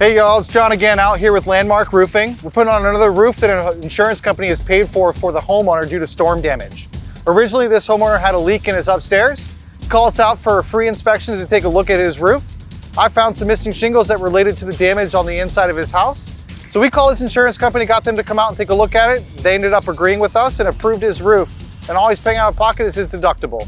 Hey y'all, it's John again out here with Landmark Roofing. We're putting on another roof that an insurance company has paid for the homeowner due to storm damage. Originally, this homeowner had a leak in his upstairs. He called us out for a free inspection to take a look at his roof. I found some missing shingles that related to the damage on the inside of his house. So we called his insurance company, got them to come out and take a look at it. They ended up agreeing with us and approved his roof. And all he's paying out of pocket is his deductible.